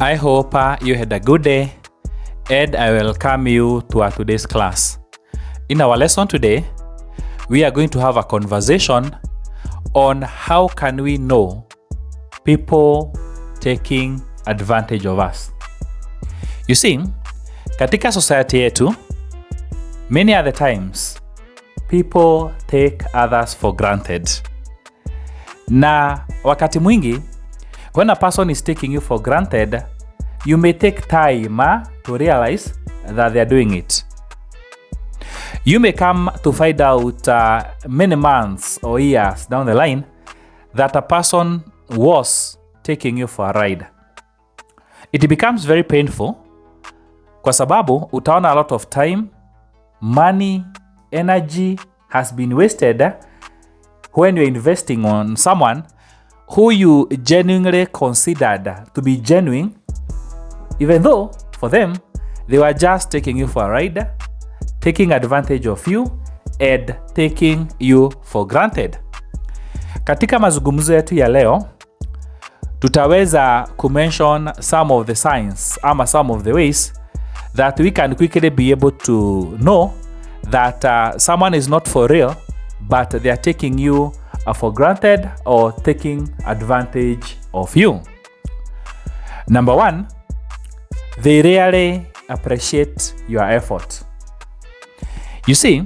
I hope you had a good day, and I welcome you to our today's class. In our lesson today, we are going to have a conversation on how can we know people taking advantage of us. You see, katika society yetu, many other times, people take others for granted. Na wakati mwingi, when a person is taking you for granted, you may take time to realize that they are doing it. You may come to find out many months or years down the line that a person was taking you for a ride. It becomes very painful kwa sababu utaona a lot of time, money, energy has been wasted when you're investing on someone who you genuinely considered to be genuine, even though for them they were just taking you for a ride, taking advantage of you, and taking you for granted. Katika mazungumzo yetu ya leo, tutaweza kumention some of the signs ama some of the ways that we can quickly be able to know that someone is not for real, but they are taking you for granted or taking advantage of you. Number one, they rarely appreciate your effort. You see,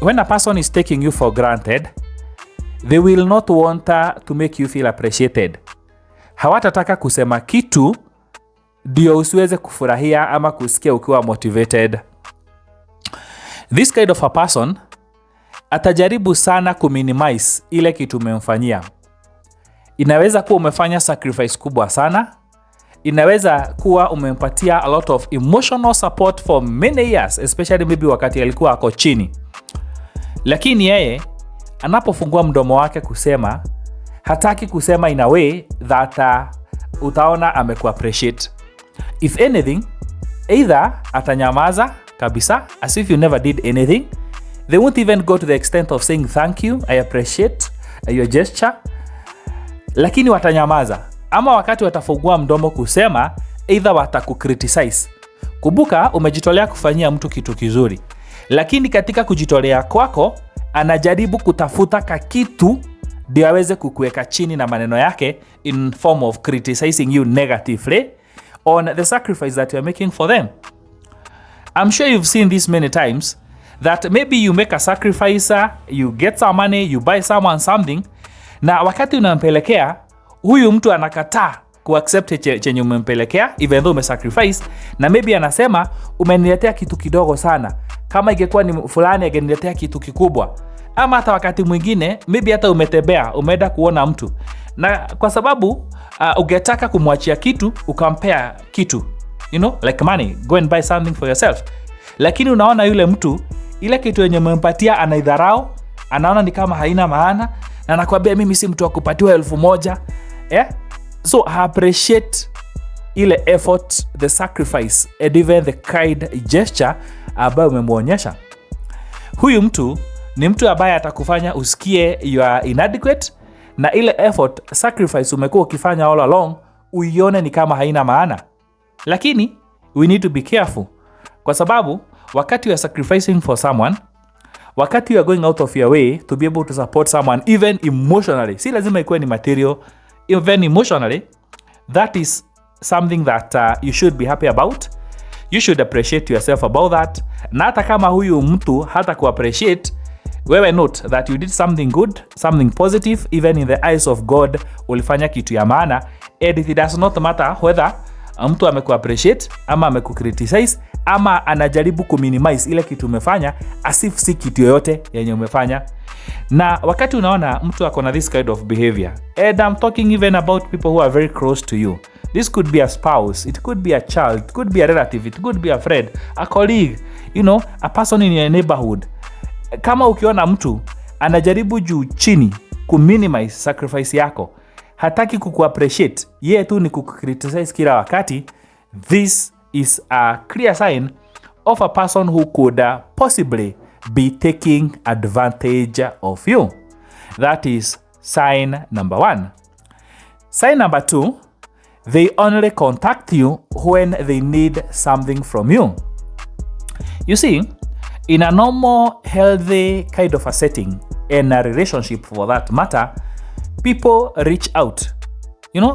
when a person is taking you for granted, they will not want to make you feel appreciated. Hawatataka kusema kitu ndio usiweze kufurahia ama kusikia ukiwa motivated. This kind of a person atajaribu sana kuminimize ile kitu umemfanyia. Inaweza kuwa umefanya sacrifice kubwa sana. Inaweza kuwa umempatia a lot of emotional support for many years, especially maybe wakati alikuwa ako chini. Lakini yeye anapofungua mdomo wake kusema, hataki kusema in a way that utaona amekuappreciate. If anything, either atanyamaza kabisa as if you never did anything. They won't even go to the extent of saying thank you, I appreciate your gesture. Lakini watanyamaza. Ama wakati watafungua mdomo kusema, either watakukriticize. Kumbuka umejitolea kufanyia mtu kitu kizuri. Lakini katika kujitolea kwako, anajaribu kutafuta kitu ndio aweze kukuweka chini na maneno yake in form of criticizing you negatively on the sacrifice that you are making for them. I'm sure you've seen this many times, that maybe you make a sacrifice, you get some money, you buy someone something, na wakati unampelekea, huyu mtu anakataa kuaccept chenye umempelekea, even though umesacrifice, na maybe anasema, umeniletea kitu kidogo sana. Kama ingekuwa ni fulani angeniletea kitu kikubwa. Ama hata wakati mwingine, maybe hata umetembea, umeenda kuona mtu. Na kwa sababu, ungetaka kumwachia kitu, ukampea kitu. You know, like money, go and buy something for yourself. Lakini unaona yule mtu, ile kitu yenye umempatia anaidharau, anaona ni kama haina maana, na anakuambia mimi si mtu wa kupatiwa 1,000. So appreciate ile effort, the sacrifice, and even the kind gesture ambayo umemuonyesha. Huyu mtu ni mtu ambaye atakufanya usikie you are inadequate, na ile effort, sacrifice umekuwa ukifanya all along, uione ni kama haina maana. Lakini we need to be careful, kwa sababu wakati you are sacrificing for someone, wakati you are going out of your way to be able to support someone even emotionally, si lazima ikuwe ni material, even emotionally, that is something that you should be happy about. You should appreciate yourself about that. Na hata kama huyu mtu hata ku-appreciate, wewe note that you did something good, something positive, even in the eyes of God, ulifanya kitu ya maana, and it does not matter whether mtu ameku-appreciate ama ameku-criticize ama anajaribu kuminimize ile kitu umefanya as if si kitu yoyote yenye umefanya. Na wakati unaona mtu akona this kind of behavior, and I'm talking even about people who are very close to you. This could be a spouse, it could be a child, it could be a relative, it could be a friend, a colleague, you know, a person in your neighborhood. Kama ukiona mtu anajaribu juu chini kuminimize sacrifice yako, hataki kuku-appreciate, yeye tu ni kuku-criticize kila wakati, this is a clear sign of a person who could possibly be taking advantage of you. That is sign number 1. Sign number 2, They only contact you when they need something from you. You see, in a normal, healthy kind of a setting, in a relationship for that matter, people reach out,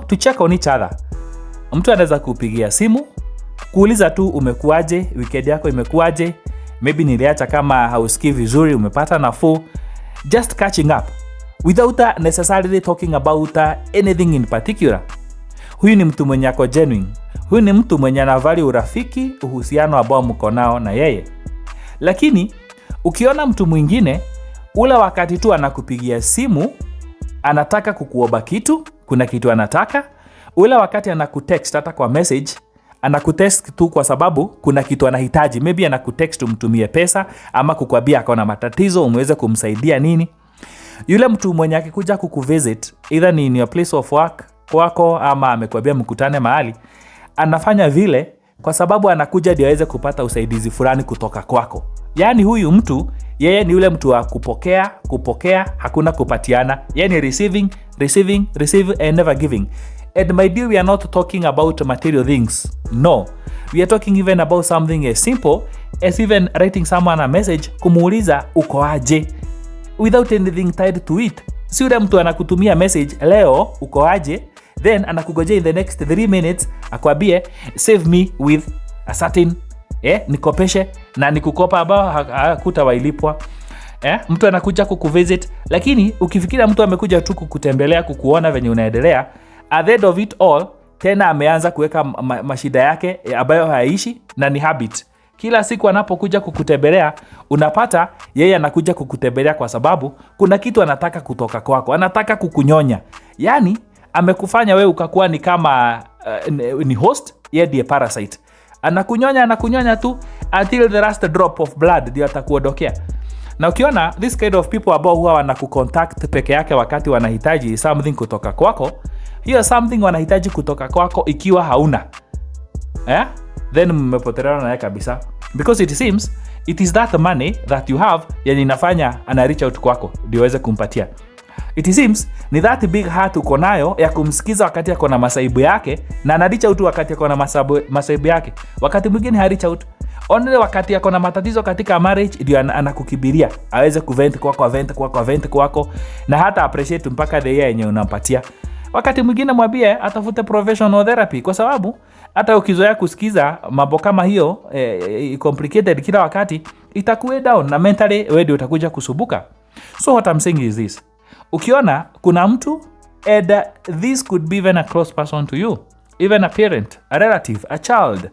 to check on each other. Mtu anaweza kupigia simu, kuuliza tu umekuaje, weekend yako imekuaje, maybe niliacha kama hausikii vizuri, umepata nafuu, just catching up without necessarily talking about anything in particular. Huyu ni mtu mwenye ako genuine. Huyu ni mtu mwenye anavali urafiki, uhusiano ambao mko nao na yeye. Lakini ukiona mtu mwingine ule wakati tu anakupigia simu, anataka kukuomba kitu, kuna kitu anataka, ule wakati anakutext hata kwa message, anakutext tu kwa sababu kuna kitu anahitaji. Maybe anakutext umtumie pesa ama kukwambia ako na matatizo umeweze kumsaidia nini. Yule mtu mwenye akikuja kukuvisit, either ni in your place of work kwako ama amekwambia mkutane mahali, anafanya vile kwa sababu anakuja ndio aweze kupata usaidizi fulani kutoka kwako. Yaani huyu mtu, yeye ni yule mtu wa kupokea, hakuna kupatiana. Yeye ni receive and never giving. And my dear, we are not talking about material things. No. We are talking even about something as simple as even writing someone a message kumuuliza uko aje without anything tied to it. Si yule mtu anakutumia message leo uko aje, then anakugojea in the next 3 minutes akwambie save me with a certain nikopeshe na nikukopa ambao hakutawailipwa. Mtu anakuja kukuvisit, lakini ukifikiria mtu amekuja tu kukutembelea, kukuona venye unaendelea, at the end of it all tena ameanza kuweka mashida yake ambayo haishi na ni habit. Kila siku anapokuja kukutembelea, unapata yeye anakuja kukutembelea kwa sababu kuna kitu anataka kutoka kwako, anataka kukunyonya. Yaani amekufanya wewe ukakuwa ni kama ni host, yeye ndiye parasite. Anakunyonya tu until the last drop of blood ndio atakuondokea. Na ukiona this kind of people ambao huwa wanakucontact peke yake wakati wanahitaji something kutoka kwako, hiyo something wanahitaji kutoka kwako ikiwa hauna, then mmepoteleana naye kabisa, because it seems it is that money that you have yani inafanya ana reach out kwako ndio aweze kumpatia. It seems ni that big heart uko nayo ya kumsikiza wakati yako na masaibu yake, na ana reach out wakati yako na masaibu yake. Wakati mwingine ha reach out only wakati yako na matatizo katika marriage ndio anakukibiria aweze kuvent kwako na hata appreciate mpaka the year yenye unampatia. Wakati mwingine mwambie atafute professional therapy, kwa sababu hata ukizoea kusikiza mambo kama hiyo complicated kila wakati, itakuwe down na mentally wewe ndio utakuja kusubuka. So what I'm saying is this: ukiona kuna mtu, and this could be even a close person to you, even a parent, a relative, a child,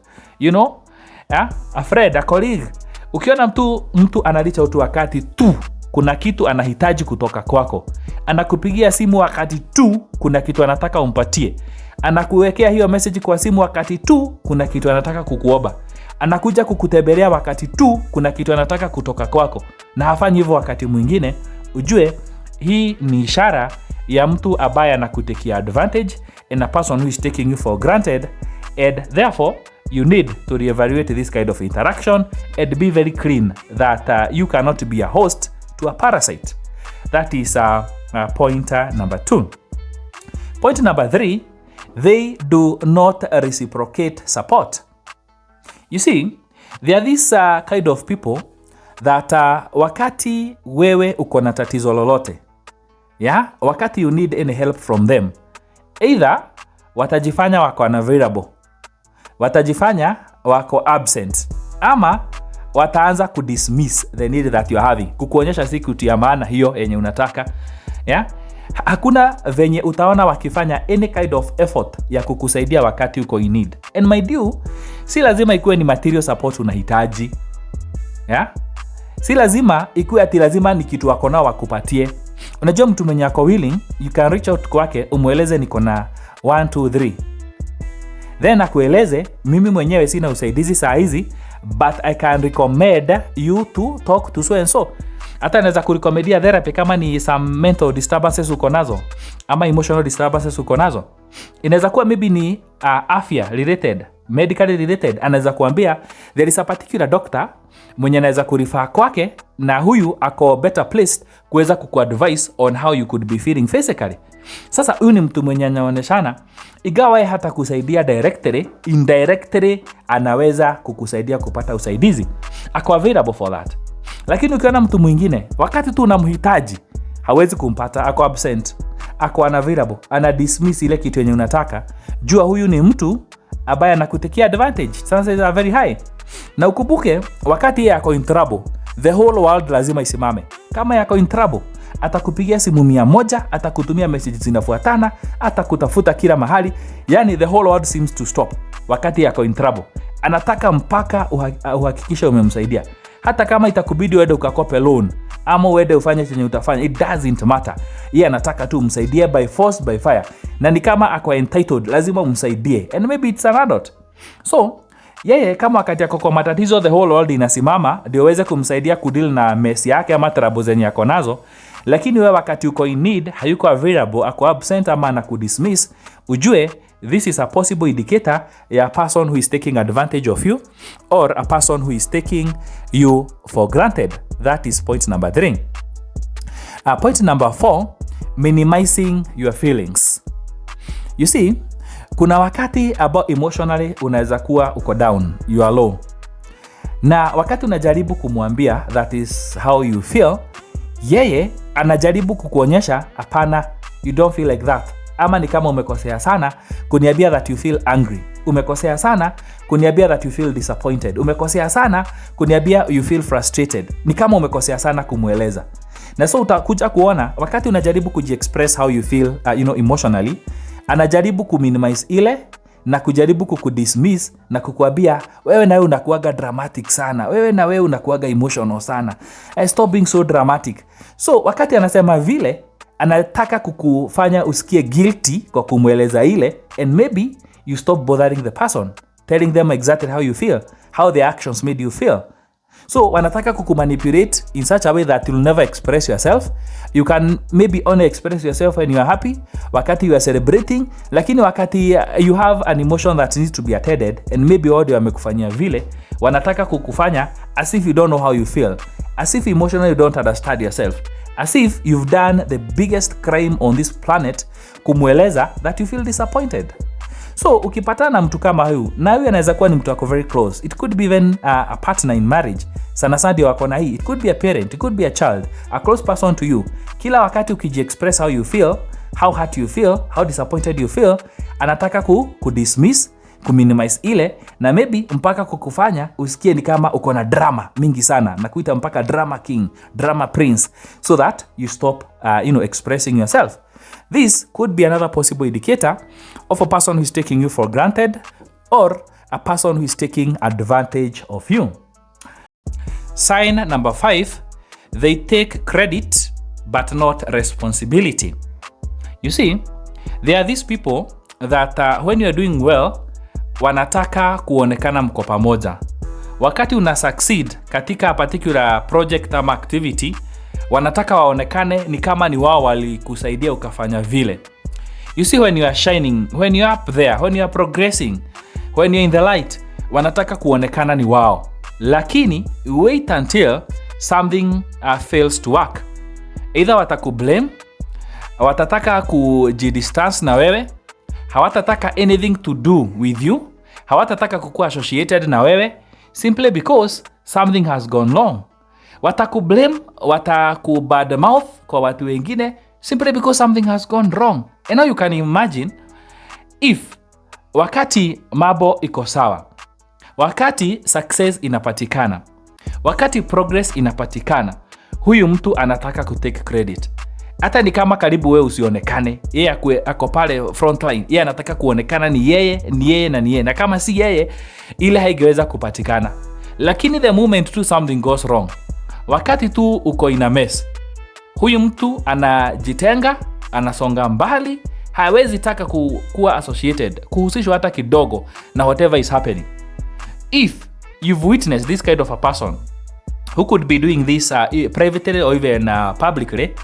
a friend, a colleague. Ukiona mtu analicha utu wakati tu kuna kitu anahitaji kutoka kwako, anakupigia simu wakati tu kuna kitu anataka umpatie, anakuwekea hiyo message kwa simu wakati tu kuna kitu anataka kukuomba, anakuja kukutembelea wakati tu kuna kitu anataka kutoka kwako, na hafanyi hivyo wakati mwingine, ujue hii ni ishara ya mtu ambaye anakutekia advantage, and a person who is taking you for granted, and therefore you need to reevaluate this kind of interaction and be very clean that you cannot be a host to a parasite. That is point number 2. Point number 3, they do not reciprocate support. You see, there are these kind of people that wakati wewe uko na tatizo lolote, wakati you need any help from them, either watajifanya wako unavailable, watajifanya wako absent, ama wataanza kudismiss the need that you are having, kukuonyesha si kitu ya maana hiyo yenye unataka. Hakuna venye utaona wakifanya any kind of effort ya kukusaidia wakati uko in need. And my dear, si lazima ikuwe ni material support unahitaji. Si lazima ikuwe ati lazima ni kitu wako nao wakupatie. Unajua mtu mwenye ako willing, you can reach out kwake, umueleze niko na 1 2 3. Then akueleze mimi mwenyewe sina usaidizi saa hizi, but I can recommend you to talk to so and so. Hata naweza kurekomendia therapy kama ni some mental disturbances uko nazo ama emotional disturbances uko nazo. Inaweza kuwa maybe ni afya related, medically related. Anaweza kuambia there is a particular doctor mwenye anaweza kurefer kwake, na huyu ako better placed kuweza kukuadvise on how you could be feeling physically. Sasa huyu ni mtu mwenye anaoneshana igawa hata kusaidia directly, indirectly anaweza kukusaidia kupata usaidizi. Ako available for that. Lakini ukiona mtu mwingine wakati tu unamhitaji hawezi kumpata, ako absent, ako unavailable, ana dismiss ile kitu yenye unataka, jua huyu ni mtu ambaye anakutekea advantage. Chances are very high. Na ukumbuke wakati yeye ako in trouble, the whole world lazima isimame. Kama yako in trouble, atakupigia simu 100, atakutumia messages zinafuatana, atakutafuta kila mahali. Yani the whole world seems to stop wakati yako in trouble. Anataka mpaka uhakikisha umemsaidia. Hata kama itakubidi uende ukakope loan ama uende ufanye chenye utafanya, it doesn't matter. Yeye anataka tu umsaidie by force by fire. Na ni kama ako entitled, lazima umsaidie. And maybe it's an adult. So yeye kama wakati yako kwa matatizo the whole world inasimama ndio uweze kumsaidia kudeal na mess yake ama trouble zenye yako nazo, lakini wewe wakati uko in need hayuko available, ako absent ama anakudismiss, ujue this is a possible indicator ya a person who is taking advantage of you or a person who is taking you for granted. That is point number 3. Point number 4, minimizing your feelings. You see, kuna wakati about emotionally unaweza kuwa uko down, you are low. Na wakati unajaribu kumwambia that is how you feel, yeye anajaribu kukuonyesha hapana, you don't feel like that. Ama ni kama umekosea sana kuniambia that you feel angry. Umekosea sana kuniambia that you feel disappointed. Umekosea sana kuniambia you feel frustrated. Ni kama umekosea sana kumueleza. Na so utakuja kuona wakati unajaribu kujiexpress how you feel emotionally, anajaribu kuminimize ile na kujaribu kukudismiss na kukuambia wewe na wewe unakuaga dramatic sana. Wewe na wewe unakuaga emotional sana. Stop being so dramatic. So wakati anasema vile, anataka kukufanya usikie guilty kwa kumueleza ile, and maybe you stop bothering the person, telling them exactly how you feel, how their actions made you feel. So wanataka kukumanipulate in such a way that you'll never express yourself. You can maybe only express yourself when you are happy, wakati you are celebrating, lakini wakati you have an emotion that needs to be attended and maybe audio wamekufanyia vile, wanataka kukufanya as if you don't know how you feel, as if emotionally you don't understand yourself, as if you've done the biggest crime on this planet kumueleza that you feel disappointed. So ukipatana na mtu kama huyu, na huyu anaweza kuwa ni mtu wako very close, it could be even a partner in marriage, sana sana ndio wako na hii, it could be a parent, it could be a child, a close person to you. Kila wakati ukijiexpress how you feel, how hurt you feel, how disappointed you feel, anataka kudismiss, kuminimize ile, na maybe mpaka kukufanya usikie ni kama uko na drama mingi sana, na kuita mpaka drama king, drama prince, so that you stop expressing yourself. This could be another possible indicator of a person who is taking you for granted or a person who is taking advantage of you. Sign number 5, they take credit but not responsibility. You see, there are these people that when you are doing well, wanataka kuonekana mko pamoja. Wakati una succeed katika a particular project ama activity, wanataka waonekane ni kama ni wao walikusaidia ukafanya vile. You see, when you are shining, when you are up there, when you are progressing, when you are in the light, wanataka kuonekana ni wao. Lakini wait until something fails to work. Either watakublame, watataka kujidistance na wewe, hawatataka anything to do with you, hawatataka kukuwa associated na wewe, simply because something has gone wrong. Watakublame, watakubadmouth kwa watu wengine, simply because something has gone wrong. And now you can imagine if wakati mambo iko sawa, wakati success inapatikana, wakati progress inapatikana, huyu mtu anataka kutake credit. Hata ni kama karibu wewe usionekane, yeye ako pale frontline, yeye anataka kuonekana ni yeye. Na kama si yeye, ile haingeweza kupatikana. Lakini the moment tu something goes wrong, wakati tu uko in a mess, huyu mtu anajitenga, anasonga mbali, hawezi taka kuwa associated, kuhusishwa hata kidogo na whatever is happening. If you've witnessed this kind of a person who could be doing this privately or even publicly,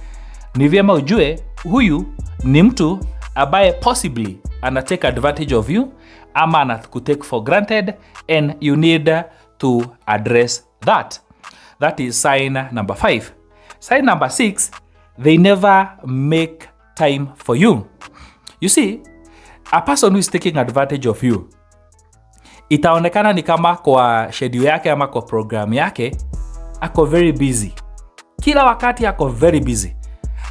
ni vyema ujue huyu ni mtu ambaye possibly ana take advantage of you ama ana kutake for granted, and you need to address that. That is sign number 5. Sign number 6, they never make time for you. You see, a person who is taking advantage of you, itaonekana ni kama kwa schedule yake ama kwa program yake ako very busy. Kila wakati ako very busy.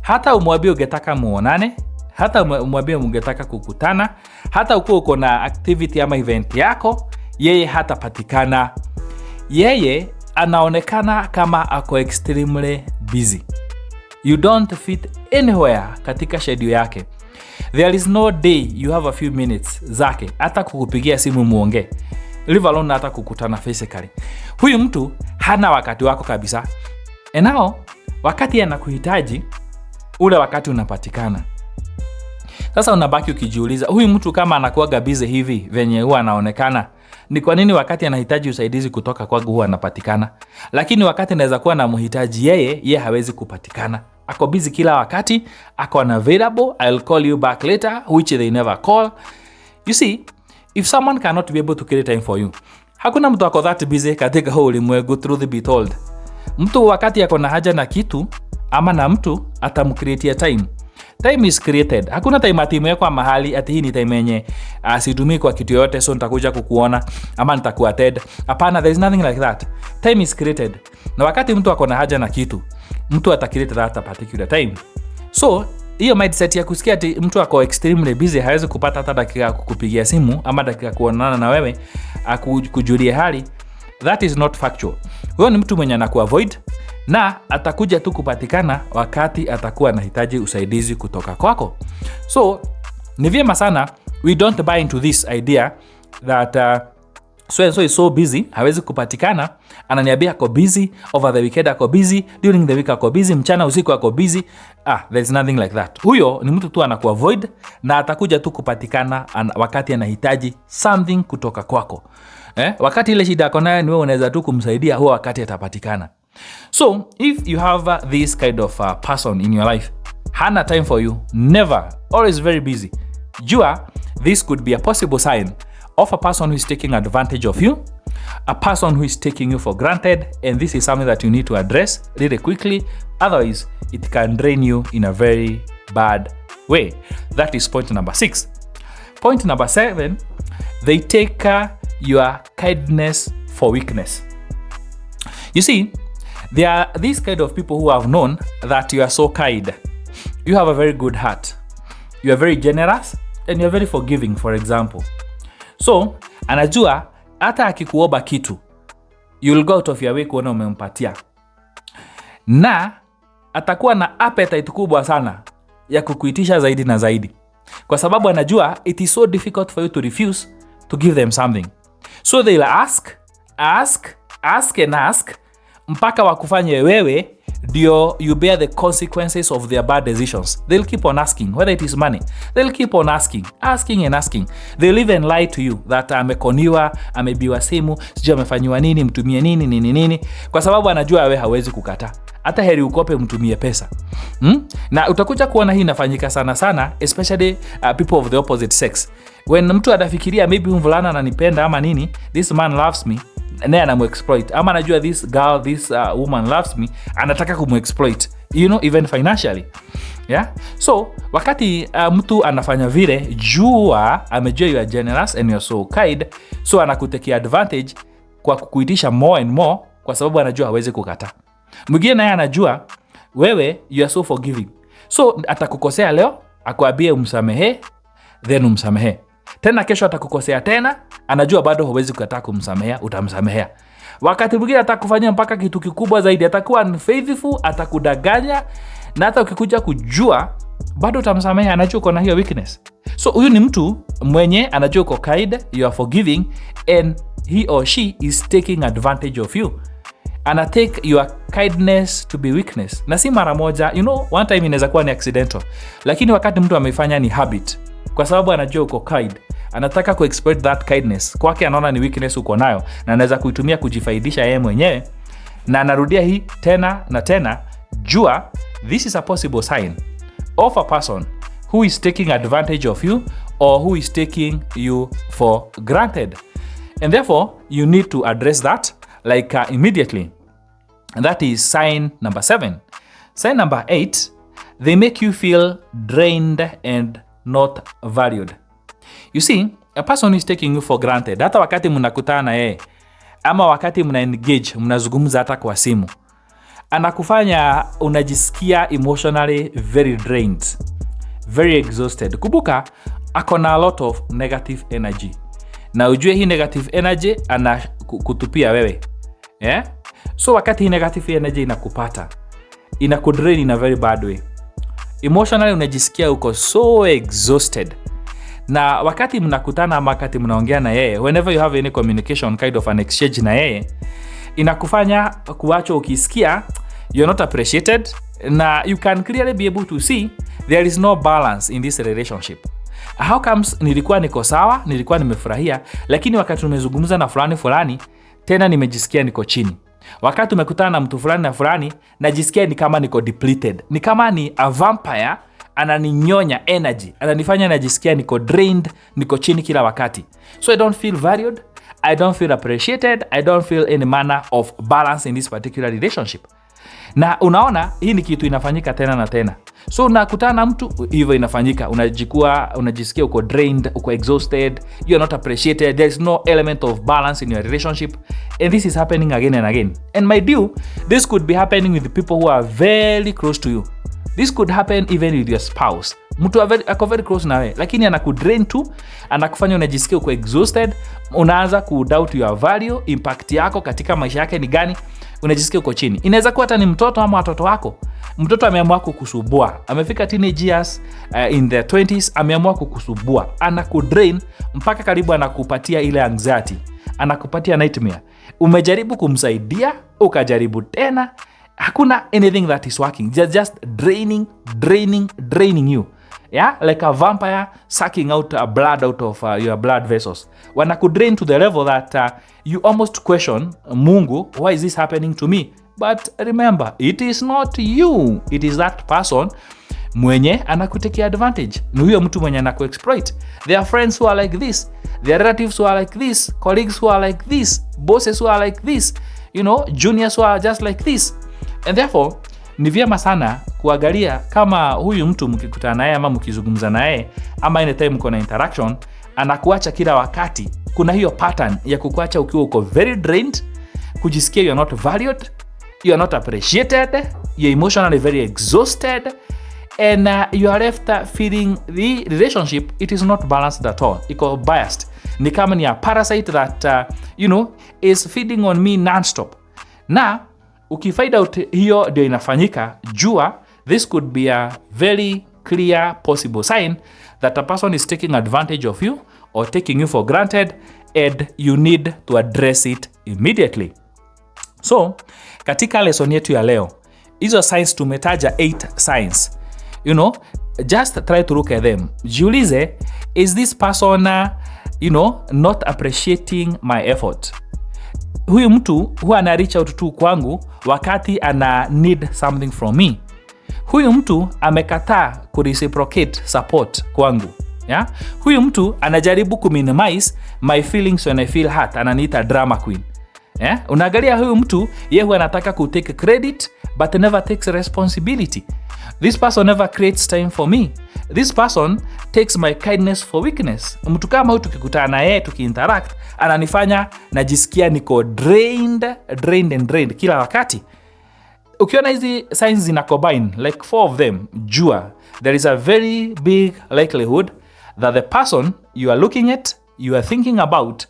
Hata umwambie ungetaka muonane, hata umwambie ungetaka kukutana, hata uko na activity ama event yako, yeye hatapatikana. Yeye anaonekana kama ako extremely busy. You don't fit anywhere katika schedule yake. There is no day you have a few minutes zake hata kukupigia simu muongee, leave alone hata kukutana physically. Huyu mtu hana wakati wako kabisa. Enao wakati anakuhitaji, ule wakati unapatikana. Sasa unabaki ukijiuliza, huyu mtu kama anakuwa busy hivi venye huwa anaonekana, ni kwa nini wakati anahitaji usaidizi kutoka kwangu huwa anapatikana? Lakini wakati naweza kuwa na mhitaji yeye hawezi kupatikana. Ako busy kila wakati, ako unavailable, I'll call you back later, which they never call. You see, if someone cannot be able to create time for you, hakuna mtu ako that busy katika huu ulimwengu, truth be told. Mtu wakati ako na haja na kitu ama na mtu atamcreatea time. Time is created. Hakuna time atimewekwa mahali ati hii ni time yenye situmii kwa kitu yote, so nitakuja kukuona ama nitakuattend. Hapana, there is nothing like that. Time is created. Na wakati mtu ako na haja na kitu, mtu atacreate that particular time. So hiyo mindset ya kusikia ati mtu ako extremely busy hawezi kupata hata dakika kukupigia simu ama dakika kuonana na wewe kujulia hali, that is not factual. Huyo ni mtu mwenye anakuavoid na atakuja tu kupatikana wakati atakuwa anahitaji usaidizi kutoka kwako. So ni vyema sana we don't buy into this idea that so and so is so busy hawezi kupatikana. Ananiambia ako busy over the weekend, ako busy during the week, ako busy mchana usiku, ako busy. There is nothing like that. Huyo ni mtu tu anakuavoid na atakuja tu kupatikana wakati anahitaji something kutoka kwako. Wakati ile shida yako nayo ni wewe unaweza tu kumsaidia, huo wakati atapatikana. So if you have this kind of person in your life, hana time for you, never, always very busy, jua this could be a possible sign of a person who is taking advantage of you, a person who is taking you for granted, and this is something that you need to address really quickly. Otherwise, it can drain you in a very bad way. That is point number 6. Point number 7, they take your kindness for weakness. You see, there are these kind of people who have known that you are so kind. You have a very good heart. You are very generous and you are very forgiving, for example. So, anajua hata akikuomba kitu, you will go out of your way kuona umempatia. Na atakuwa na appetite kubwa sana ya kukuitisha zaidi na zaidi. Kwa sababu anajua it is so difficult for you to refuse to give them something. So they'll ask mpaka wakufanye wewe ndio you bear the consequences of their bad decisions. They'll keep on asking, whether it is money. They'll keep on asking. They'll even lie to you that amekoniwa, amebiwa simu, sijui amefanywa nini, mtumie nini. Kwa sababu anajua wewe hawezi kukataa. Hata heri ukope mtumie pesa. Na utakuja kuona hii inafanyika sana, especially people of the opposite sex. When mtu anafikiria maybe mvulana ananipenda ama nini, this man loves me, naye anamuexploit. Ama anajua this girl, this woman loves me, anataka kumuexploit, even financially. Yeah? So, wakati mtu anafanya vile, jua amejua you are generous and you are so kind, so anakutekea advantage kwa kukuitisha more and more kwa sababu anajua hawezi kukataa. Mwingine naye anajua wewe you are so forgiving. So atakukosea leo, akuambie umsamehe, then umsamehe. Tena kesho atakukosea tena, anajua bado hawezi kukataa kumsamehea, utamsamehea. Wakati mwingine atakufanyia mpaka kitu kikubwa zaidi, atakuwa unfaithful, atakudanganya, na hata ukikuja kujua bado utamsamehea, anajua uko na hiyo weakness. So huyu ni mtu mwenye anajua uko kind, you are forgiving, and he or she is taking advantage of you. Ana take your kindness to be weakness. Na si mara moja, one time inaweza kuwa ni accidental. Lakini wakati mtu amefanya ni habit, kwa sababu anajua uko kind, anataka kuexploit that kindness. Kwake anaona ni weakness uko nayo na anaweza kuitumia kujifaidisha yeye mwenyewe, na anarudia hii tena na tena. Jua this is a possible sign of a person who is taking advantage of you or who is taking you for granted. And therefore, you need to address that immediately. And that is sign number 7. Sign number 8, they make you feel drained and not valued. You see, a person is taking you for granted. Hata wakati mnakutana na yeye ama wakati mna engage, mnazungumza hata kwa simu, anakufanya unajisikia emotionally very drained, very exhausted. Kumbuka akona a lot of negative energy, na ujue hii negative energy anakutupia wewe. Yeah? So wakati hii negative energy inakupata, inakudrain in a very bad way. Emotionally unajisikia uko so exhausted. Na wakati mnakutana ama wakati mnaongea na yeye, whenever you have any communication kind of an exchange na yeye, inakufanya kuacho ukisikia you're not appreciated, na you can clearly be able to see there is no balance in this relationship. How comes nilikuwa niko sawa, nilikuwa nimefurahia, lakini wakati tumezungumza na fulani tena nimejisikia niko chini. Wakati umekutana na mtu fulani na fulani, najisikia ni kama niko depleted. Ni kama ni a vampire ananinyonya energy, ananifanya najisikia niko drained, niko chini kila wakati. So I don't feel valued, I don't feel appreciated, I don't feel any manner of balance in this particular relationship. Na unaona hii ni kitu inafanyika tena na tena. So unakutana na mtu hivyo inafanyika, unajisikia uko drained, uko exhausted, you are not appreciated, there is no element of balance in your relationship, and this is happening again and again. And my dear, this could be happening with the people who are very close to you. This could happen even with your spouse. Mtu ako very close na wewe, lakini anakudrain tu, anakufanya unajisikia uko exhausted, unaanza kudoubt your value, impact yako katika maisha yake ni gani, unajisikia uko chini. Inaweza kuwa hata ni mtoto ama watoto wako. Mtoto ameamua kukusubua, amefika teenage years, in the 20s, ameamua kukusubua, anakudrain mpaka karibu anakupatia ile anxiety, anakupatia nightmare. Umejaribu kumsaidia, ukajaribu tena, hakuna anything that is working. Just draining you. Yeah, like a vampire sucking out blood out of your blood vessels. Wanakudrain to the level that you almost question, Mungu, why is this happening to me? But remember, it is not you. It is that person mwenye anakutekea advantage. Ni huyo mtu mwenye anakuexploit. There are friends who are like this. There are relatives who are like this. Colleagues who are like this. Bosses who are like this. You know, juniors who are just like this. And therefore, ni vyema sana kuangalia kama huyu mtu mkikutana naye ama mkizungumza naye ama anytime mko na interaction, anakuacha kila wakati. Kuna hiyo pattern ya kukuacha ukiwa uko very drained, kujisikia you are not valued, you are not appreciated, you are emotionally very exhausted, and you are left feeling the relationship, it is not balanced at all. Iko biased. Ni kama ni a parasite that, is feeding on me non-stop. Na ukifind out hiyo ndio inafanyika, jua, this could be a very clear possible sign that a person is taking advantage of you or taking you for granted, and you need to address it immediately. So, katika lesson yetu ya leo, hizo signs tumetaja 8 signs. Just try to look at them. Jiulize, is this person, not appreciating my effort? Huyu mtu huwa ana reach out tu kwangu wakati ana need something from me. Huyu mtu amekataa kureciprocate support kwangu. Yeah? Huyu mtu anajaribu kuminimize my feelings when I feel hurt, ananiita drama queen. Yeah? Unaangalia huyu mtu, yeye huwa anataka ku take credit but never takes responsibility. This person never creates time for me. This person takes my kindness for weakness. Mtu kama huyu tukikutana na yeye, tukiinteract, ananifanya najisikia niko drained kila wakati. Ukiona hizi signs zina combine, like 4 of them, jua, there is a very big likelihood that the person you are looking at, you are thinking about,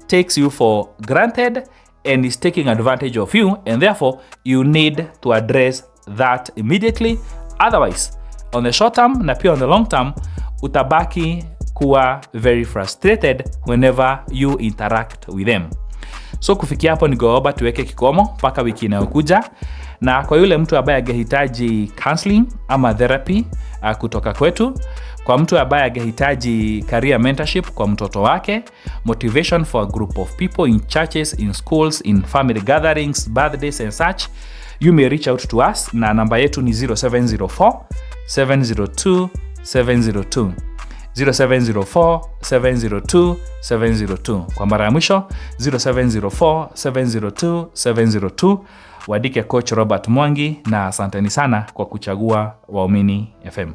takes you for granted and is taking advantage of you, and therefore you need to address that immediately. Otherwise, on the short term na pia on the long term, utabaki kuwa very frustrated whenever you interact with them. So kufikia hapo ningeomba tuweke kikomo mpaka wiki inayokuja. Na kwa yule mtu ambaye angehitaji counseling ama therapy kutoka kwetu, kwa mtu ambaye angehitaji career mentorship kwa mtoto wake, motivation for a group of people in churches, in schools, in family gatherings, birthdays and such, you may reach out to us, na namba yetu ni 0704 702 702. 0704 702 702. Kwa mara ya mwisho 0704 702 702. Wadike Coach Robert Mwangi, na asanteni sana kwa kuchagua Waumini FM.